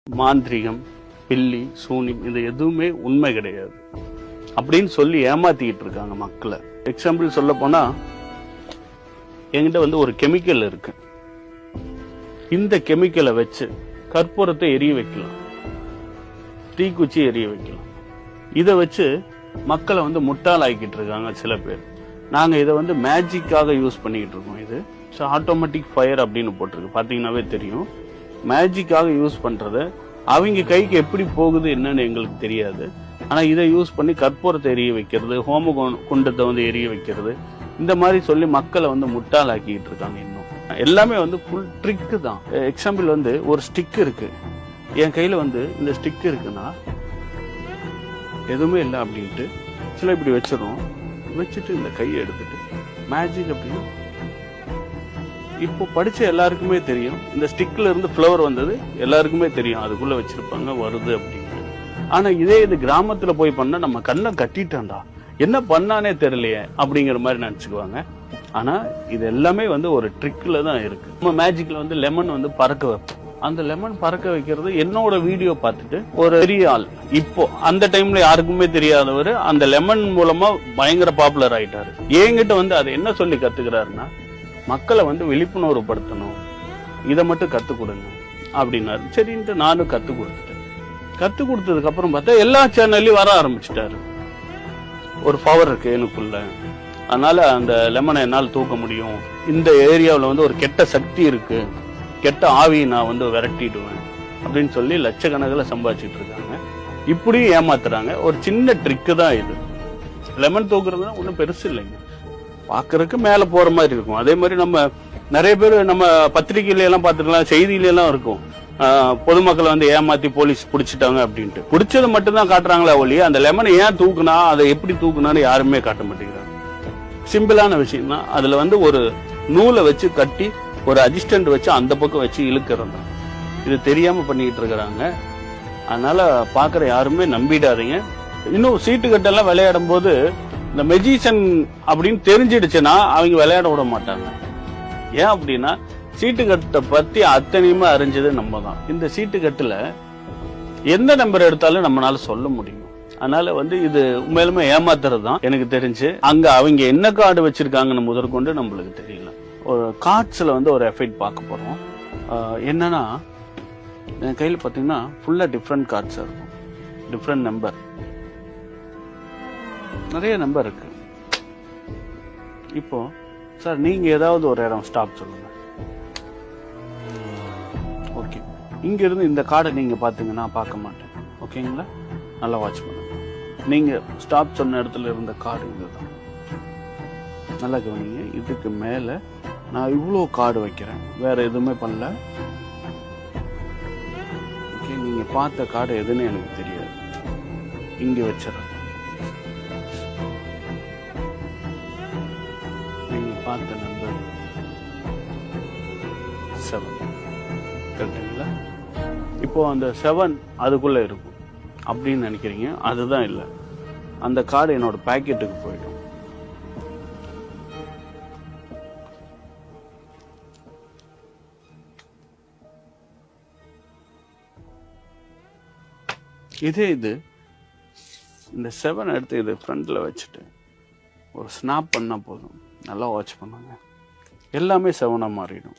மாந்திரிகம், பில்லி, சூனியம் இது எதுவுமே உண்மை கிடையாது அப்படின்னு சொல்லி ஏமாத்திக்கிட்டு இருக்காங்க மக்களை. எக்ஸாம்பிள் சொல்ல போனா என்கிட்ட ஒரு கெமிக்கல் இருக்கு. இந்த கெமிக்கலை வச்சு கற்பூரத்தை எரிய வைக்கலாம், தீக்குச்சி எரிய வைக்கலாம். இதை வச்சு மக்களை முட்டாளாக்கிட்டு இருக்காங்க சில பேர். நாங்க இதை மேஜிக்காக யூஸ் பண்ணிக்கிட்டு இருக்கோம். இது ஆட்டோமேட்டிக் ஃபயர் அப்படின்னு போட்டிருக்கு, பாத்தீங்கன்னாவே தெரியும். மேஜிக்காக யூஸ் பண்றது அவங்க கைக்கு எப்படி போகுது என்னன்னு எங்களுக்கு தெரியாது. ஆனா இதை யூஸ் பண்ணி கற்பூரத்தை எரிய வைக்கிறது, ஹோம குண்டத்தை எரிய வைக்கிறது, இந்த மாதிரி சொல்லி மக்களை முட்டாளாக்கிட்டு இருக்காங்க. இன்னும் எல்லாமே ஃபுல் ட்ரிக் தான். எக்ஸாம்பிள் ஒரு ஸ்டிக் இருக்கு, என் கையில இந்த ஸ்டிக் இருக்குன்னா எதுவுமே இல்லை அப்படின்ட்டு சில இப்படி வச்சிடறோம். வச்சுட்டு இந்த கையை எடுத்துட்டு மேஜிக் அப்படின்னு இப்போ படிச்ச எல்லாருக்குமே தெரியும். இந்த ஸ்டிக்ல இருந்து ஃப்ளவர் வந்தது எல்லாருக்குமே தெரியும், அதுக்குள்ள வச்சிருப்பாங்க வருது அப்படின்ட்டு. ஆனா இதே இது கிராமத்துல போய் பண்ணா நம்ம கண்ணை கட்டிட்டான்டா, என்ன பண்ணானே தெரியலையே அப்படிங்கிற மாதிரி நினைச்சுக்குவாங்க. ஆனா இது எல்லாமே ஒரு ட்ரிக்ல தான் இருக்கு. நம்ம மேஜிக்ல லெமன் பறக்க வைப்போம். அந்த லெமன் பறக்க வைக்கிறது என்னோட வீடியோ பார்த்துட்டு ஒரு பெரிய ஆள், இப்போ அந்த டைம்ல யாருக்குமே தெரியாதவர் அந்த லெமன் மூலமா பயங்கர பாப்புலர் ஆயிட்டாரு. என்கிட்ட அதை என்ன சொல்லி கத்துக்கிறாருன்னா, மக்களை விழிப்புணர்வு படுத்தணும், இதை மட்டும் கத்துக் கொடுங்க அப்படின்னாரு. சரின்ட்டு நானும் கத்துக் கொடுத்துட்டேன். கத்துக் கொடுத்ததுக்கு அப்புறம் பார்த்தா எல்லா சேனல்லையும் வர ஆரம்பிச்சுட்டாரு. ஒரு பவர் இருக்கு எனக்குள்ள, அதனால அந்த லெமனை என்னால் தூக்க முடியும். இந்த ஏரியாவில் ஒரு கெட்ட சக்தி இருக்கு, கெட்ட ஆவியை நான் விரட்டிடுவேன் அப்படின்னு சொல்லி லட்சக்கணக்கில் சம்பாதிச்சுட்டு இருக்காங்க. இப்படியும் ஏமாத்துறாங்க. ஒரு சின்ன ட்ரிக்கு தான் இது. லெமன் தூக்குறது ஒன்றும் பெருசு இல்லைங்க, பாக்குறதுக்கு மேல போற மாதிரி இருக்கும். அதே மாதிரி நம்ம நிறைய பேர் நம்ம பத்திரிகையில எல்லாம் பாத்துக்கலாம், செய்தியில எல்லாம் இருக்கும், பொதுமக்களை ஏமாத்தி போலீஸ் பிடிச்சிட்டாங்க அப்படின்ட்டு. பிடிச்சது மட்டும்தான் காட்டுறாங்களா ஒழிய அந்த லெமனை ஏன் தூக்குனா, அதை எப்படி தூக்குனான்னு யாருமே காட்ட மாட்டேங்கிறாங்க. சிம்பிளான விஷயம் தான். அதுல ஒரு நூலை வச்சு கட்டி ஒரு அசிஸ்டன்ட் வச்சு அந்த பக்கம் வச்சு இழுக்கிறது. இது தெரியாம பண்ணிட்டு இருக்கிறாங்க. அதனால பாக்குற யாருமே நம்பிடாதீங்க. இன்னும் சீட்டு கட்டெல்லாம் விளையாடும் போது இந்த மெஜிஷியன் அப்படின்னு தெரிஞ்சிடுச்சுன்னா அவங்க விளையாட விட மாட்டாங்க. ஏன் அப்படின்னா சீட்டுக்கட்டை பத்தி அத்தனையுமே அறிஞ்சது நம்ம தான். இந்த சீட்டுக்கட்டுல எந்த நம்பர் எடுத்தாலும் நம்மளால சொல்ல முடியும். அதனால இது உண்மையிலுமே ஏமாத்துறது தான் எனக்கு தெரிஞ்சு. அங்க அவங்க என்ன கார்டு வச்சிருக்காங்கன்னு முதற்கொண்டு நம்மளுக்கு தெரியல. ஒரு கார்ட்ஸ்ல ஒரு எஃபெக்ட் பார்க்க போறோம். என்னன்னா என் கையில பாத்தீங்கன்னா ஃபுல்லா டிஃப்ரெண்ட் கார்ட்ஸ் இருக்கும், டிஃப்ரெண்ட் நம்பர், நிறைய நம்பர் இருக்கு. இப்போ சார் நீங்க ஏதாவது ஒரு இடம் ஸ்டாப் சொல்லுங்க. ஓகே, இங்க இருந்து இந்த கார்டை நீங்க பாத்தீங்கன்னா பார்க்க மாட்டேன். ஓகேங்களா, நல்லா வாட்ச் பண்ணுங்க. நீங்க ஸ்டாப் சொன்ன இடத்துல இருந்த கார்டு இதுதான். நல்லா கவனிங்க. இதுக்கு மேல நான் இவ்வளோ கார்டு வைக்கிறேன், வேற எதுவுமே பண்ணல. ஓகே, நீங்க பார்த்த கார்டு எதுன்னு எனக்கு தெரியாது, இங்க வச்சிடறேன். பார்த்த நம்பர் 7 கரெக்டுங்களா? இப்போ அந்த 7 அதுக்குள்ள இருக்கும் அப்படின்னு நினைக்கிறீங்க. அதுதான் இல்லை, அந்த கார்டு என்னோட பாக்கெட்டுக்கு போயிடும். இது இந்த 7 எடுத்து இது ஃப்ரண்ட்ல வச்சுட்டு ஒரு ஸ்னாப் பண்ணா போதும். நல்லா வாட்ச் பண்ணுங்க, எல்லாமே 7ஆ மாறிடும்.